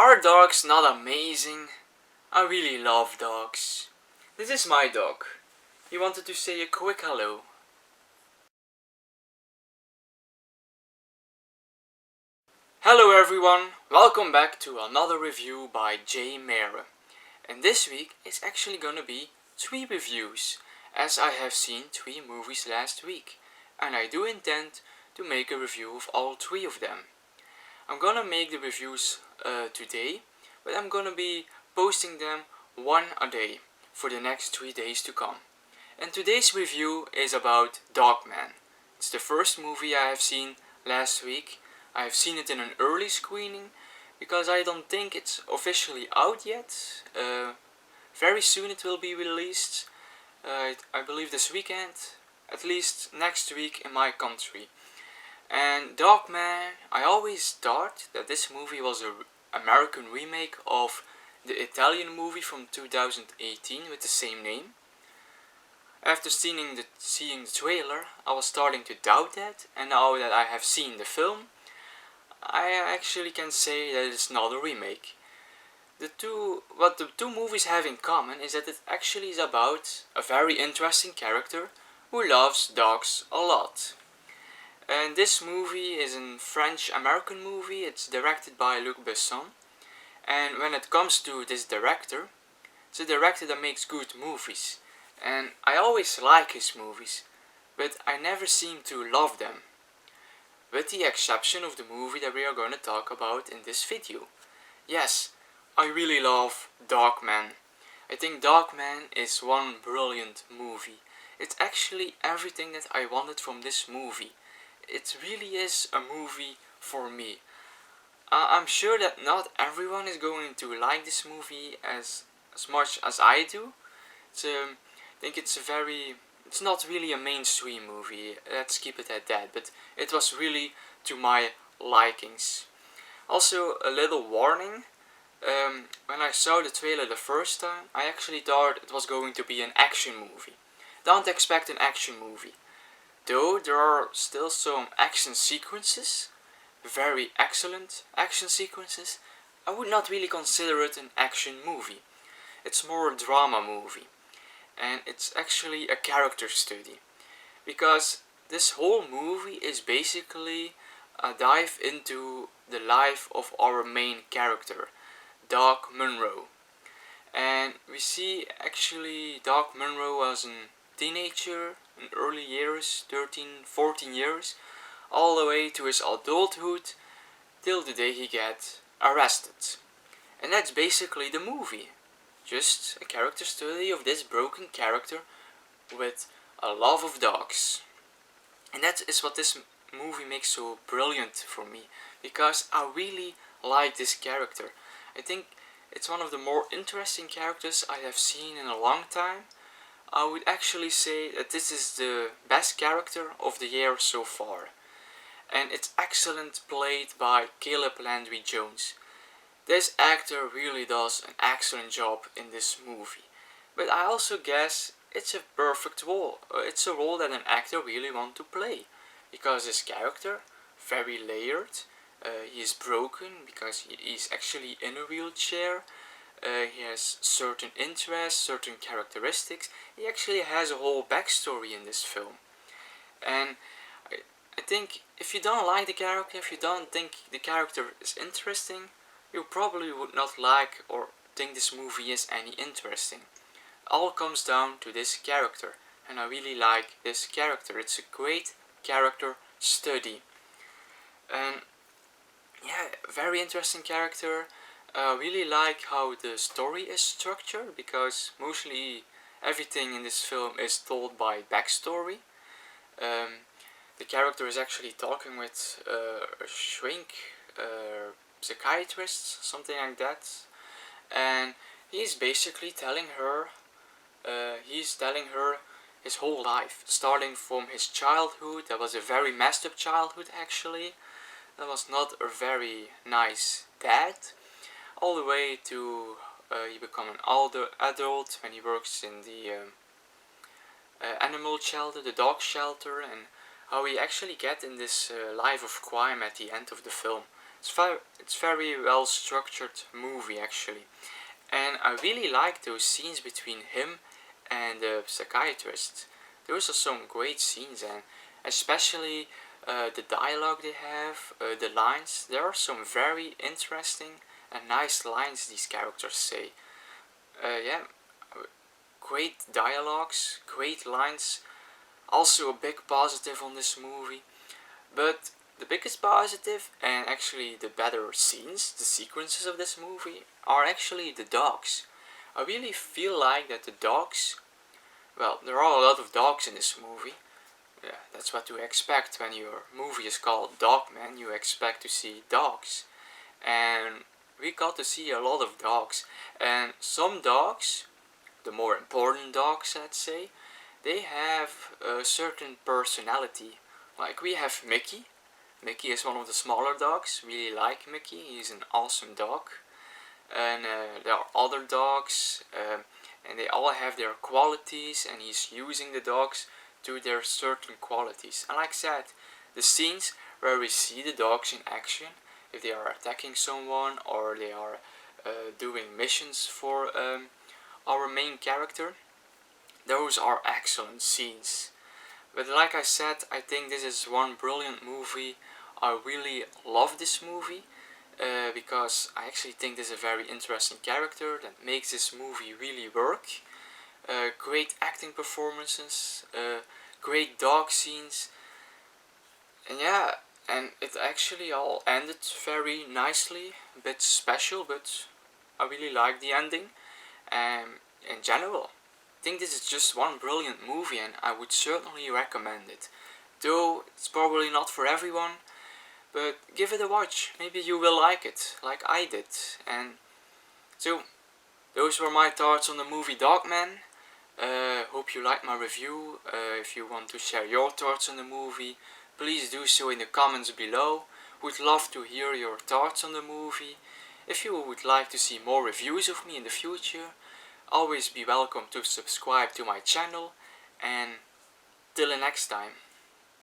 Are dogs not amazing? I really love dogs. This is my dog. He wanted to say a quick hello. Hello everyone, welcome back to another review by J. Mere. And this week it's actually gonna be 3 reviews, as I have seen 3 movies last week. And I do intend to make a review of all 3 of them. I'm gonna make the reviews today, but I'm gonna be posting them one a day for the next 3 days to come. And today's review is about DogMan. It's the first movie I have seen last week. I have seen it in an early screening because I don't think it's officially out yet. Very soon it will be released. I believe this weekend, at least next week in my country. And DogMan, I always thought that this movie was an American remake of the Italian movie from 2018 with the same name. After seeing the trailer, I was starting to doubt that, and now that I have seen the film, I actually can say that it's not a remake. What the two movies have in common is that it actually is about a very interesting character who loves dogs a lot. And this movie is a French-American movie. It's directed by Luc Besson. And when it comes to this director, it's a director that makes good movies. And I always like his movies, but I never seem to love them. With the exception of the movie that we are going to talk about in this video. Yes, I really love DogMan. I think DogMan is one brilliant movie. It's actually everything that I wanted from this movie. It really is a movie for me. I'm sure that not everyone is going to like this movie as much as I do. I think it's not really a mainstream movie, let's keep it at that, but it was really to my likings. Also, a little warning, when I saw the trailer the first time, I actually thought it was going to be an action movie. Don't expect an action movie. Though there are still some action sequences, very excellent action sequences, I would not really consider it an action movie. It's more a drama movie. And it's actually a character study. Because this whole movie is basically a dive into the life of our main character, Doc Munro. And we see actually Doc Munro as a teenager in early years, 13, 14 years, all the way to his adulthood, till the day he gets arrested. And that's basically the movie. Just a character study of this broken character with a love of dogs. And that is what this movie makes so brilliant for me, because I really like this character. I think it's one of the more interesting characters I have seen in a long time. I would actually say that this is the best character of the year so far. And it's excellent played by Caleb Landry Jones. This actor really does an excellent job in this movie. But I also guess it's a perfect role. It's a role that an actor really wants to play. Because his character, very layered, he is broken because he is actually in a wheelchair. He has certain interests, certain characteristics. He actually has a whole backstory in this film. And I think if you don't like the character, if you don't think the character is interesting, you probably would not like or think this movie is any interesting. It all comes down to this character, and I really like this character. It's a great character study. And yeah, very interesting character. Really like how the story is structured, because mostly everything in this film is told by backstory. The character is actually talking with a shrink, psychiatrist, something like that, and he's basically telling her his whole life, starting from his childhood. That was a very messed up childhood actually. That was not a very nice dad, all the way to he become an older adult when he works in the animal shelter, the dog shelter, and how he actually get in this life of crime at the end of the film. It's very well structured movie actually, and I really like those scenes between him and the psychiatrist. Those are some great scenes, and especially the dialogue they have, the lines. There are some very interesting and nice lines these characters say. Yeah, great dialogues, great lines. Also a big positive on this movie. But the biggest positive, and actually the better scenes, the sequences of this movie, are actually the dogs. I really feel like that the dogs, well, there are a lot of dogs in this movie. Yeah, that's what you expect when your movie is called DogMan. You expect to see dogs. And we got to see a lot of dogs. And some dogs, the more important dogs, let's say, they have a certain personality. Like we have Mickey. Mickey is one of the smaller dogs. Really like Mickey. He's an awesome dog. And there are other dogs, and they all have their qualities, and he's using the dogs to their certain qualities. And like I said, the scenes where we see the dogs in action, if they are attacking someone or they are doing missions for our main character, those are excellent scenes. But like I said, I think this is one brilliant movie. I really love this movie because I actually think this is a very interesting character that makes this movie really work. Great acting performances, great dog scenes, and yeah, and it actually all ended very nicely. A bit special, but I really like the ending. In general, I think this is just one brilliant movie, and I would certainly recommend it. Though it's probably not for everyone, but give it a watch. Maybe you will like it, like I did. And so, those were my thoughts on the movie Dogman. Hope you liked my review. If you want to share your thoughts on the movie, please do so in the comments below. Would love to hear your thoughts on the movie. If you would like to see more reviews of me in the future, always be welcome to subscribe to my channel. And till the next time.